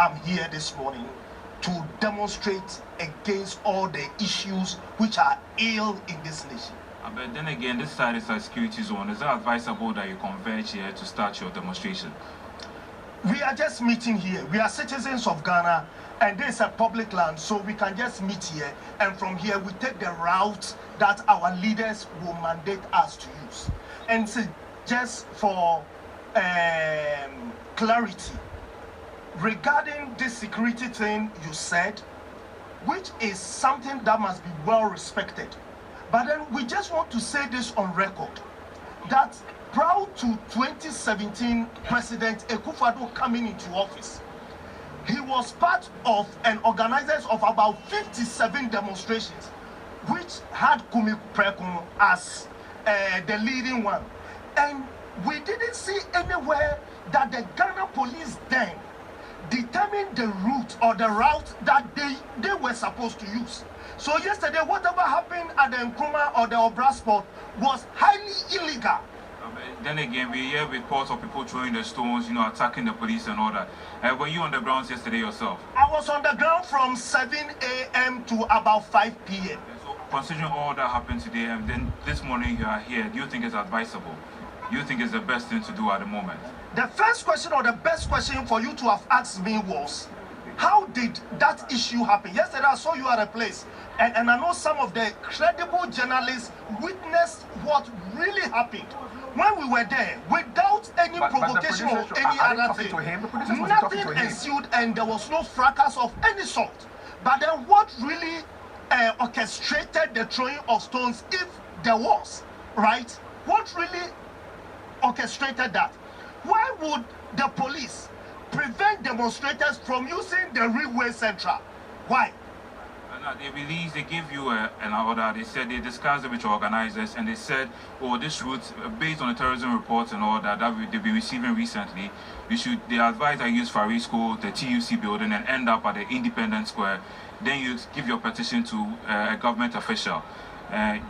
I'm here this morning to demonstrate against all the issues which are ill in this nation. But then again, this side is a security zone. Is it advisable that you converge here to start your demonstration? We are just meeting here. We are citizens of Ghana, and this is a public land, so we can just meet here. And from here, we take the route that our leaders will mandate us to use. And so just for clarity, regarding this security thing you said, which is something that must be well respected. But then we just want to say this on record, that prior to 2017 President Akufo-Addo coming into office, he was part of and organizers of about 57 demonstrations, which had Kumi Prekun as the leading one. And we didn't see anywhere that the Ghana police then determined the route or the route that they were supposed to use. So yesterday, whatever happened at the Nkrumah or the Obra spot was highly illegal. Then again, we hear reports of people throwing the stones, attacking the police and all that. Were you on the grounds yesterday yourself? I was on the ground from 7 a.m. to about 5 p.m. So considering all that happened today, and then this morning you are here, do you think it's advisable? Do you think it's the best thing to do at the moment? The first question or the best question for you to have asked me was, how did that issue happen? Yesterday I saw you at a place, and I know some of the credible journalists witnessed what really happened. When we were there, without any provocation or any other thing, nothing ensued and there was no fracas of any sort. But then what really orchestrated the throwing of stones, if there was, right? What really orchestrated that? Why would the police prevent demonstrators from using the railway central? Why? They gave you an order. They said they discussed it with your organizers, and they said, oh, this route, based on the terrorism reports and all that they've been receiving recently, they advise that you use Fari School, the TUC building, and end up at the Independence Square. Then you give your petition to a government official.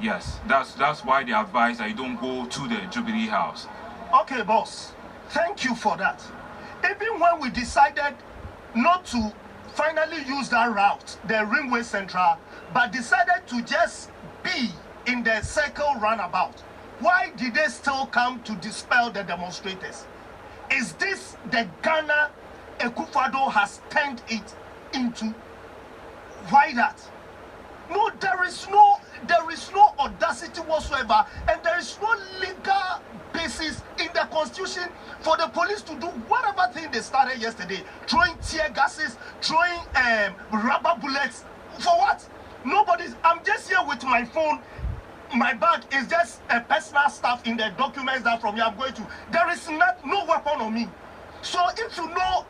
Yes, that's why they advise that you don't go to the Jubilee House. Okay, boss. Thank you for that. Even when we decided not to finally use that route, the Ringway Central, but decided to just be in the circle roundabout, why did they still come to dispel the demonstrators? Is this the Ghana Akufo-Addo has turned it into? Why that? No, there is no audacity whatsoever, and there is no legal basis in the constitution for the police to do whatever thing they started yesterday, throwing tear gases, throwing rubber bullets. For what? Nobody's. I'm just here with my phone. My bag is just a personal stuff in the documents that from here I'm going to. There is no weapon on me. So if you know,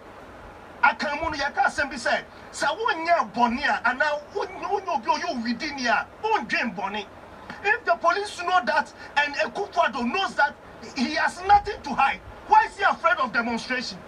I can be said, so when you're Bonia and now you within here, on Jane Bonnie. If the police know that and Akufo-Addo knows that he has nothing to hide, why is he afraid of demonstration?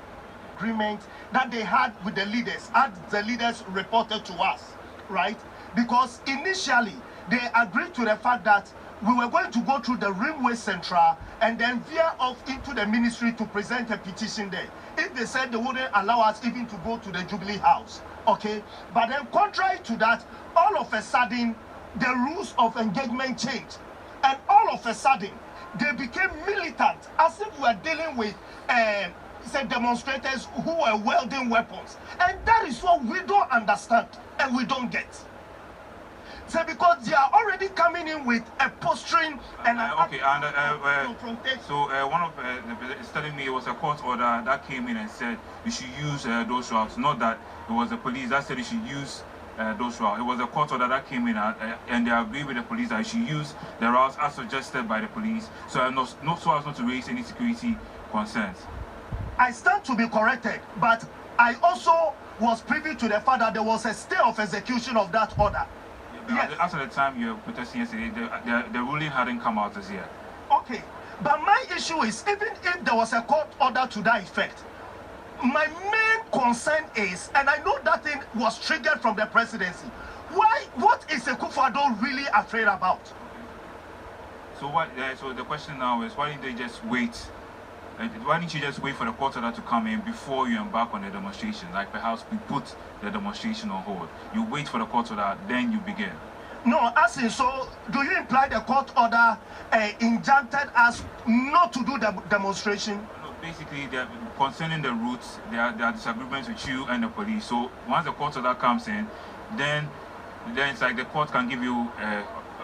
Agreement that they had with the leaders, as the leaders reported to us, right? Because initially they agreed to the fact that we were going to go through the Ringway Central and then veer off into the ministry to present a petition there. If they said they wouldn't allow us even to go to the Jubilee House, okay? But then contrary to that, all of a sudden, the rules of engagement changed. And all of a sudden, they became militant, as if we are dealing with demonstrators who were wielding weapons. And that is what we don't understand and we don't get. So because they are already coming in with a posturing and so one of is telling me it was a court order that came in and said you should use those routes, not that it was the police that said you should use those routes. It was a court order that came in and they agreed with the police that you should use the routes as suggested by the police, so not so as not to raise any security concerns. I stand to be corrected, but I also was privy to the fact that there was a stay of execution of that order. Yes. After the time you were protesting yesterday, the ruling hadn't come out as yet. Okay, but my issue is, even if there was a court order to that effect, my main concern is, and I know that thing was triggered from the presidency, what is Akufo-Addo really afraid about? So so the question now is, why didn't they just wait Why didn't you just wait for the court order to come in before you embark on the demonstration? Like perhaps we put the demonstration on hold. You wait for the court order, then you begin. No, as in, so do you imply the court order injuncted us not to do the demonstration? No, basically, concerning the routes, there are disagreements with you and the police. So once the court order comes in, then it's like the court can give you,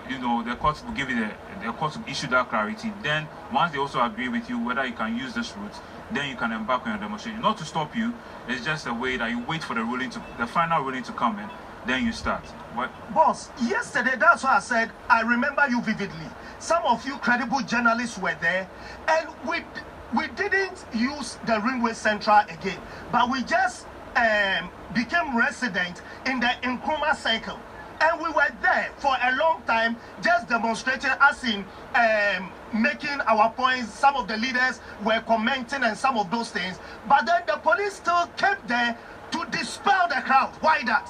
the court will give you the court will issue that clarity. Then once they also agree with you whether you can use this route, then you can embark on your demonstration. Not to stop you, it's just a way that you wait for the final ruling to come in, then you start. What? Boss, yesterday, that's why I said, I remember you vividly. Some of you credible journalists were there, and we didn't use the Ringway Central again, but we just became resident in the Nkrumah Circle. And we were there for a long time, just demonstrating, as in making our points. Some of the leaders were commenting and some of those things. But then the police still kept there to dispel the crowd. Why that?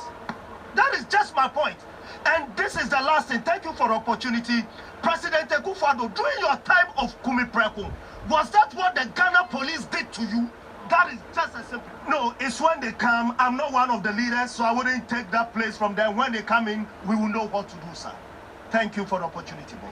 That is just my point. And this is the last thing. Thank you for the opportunity. President Akufo-Addo, during your time of Kumi Preku, was that what the Ghana police did to you? That is just a simple. No, it's when they come. I'm not one of the leaders, so I wouldn't take that place from them. When they come in, we will know what to do, sir. Thank you for the opportunity, boss.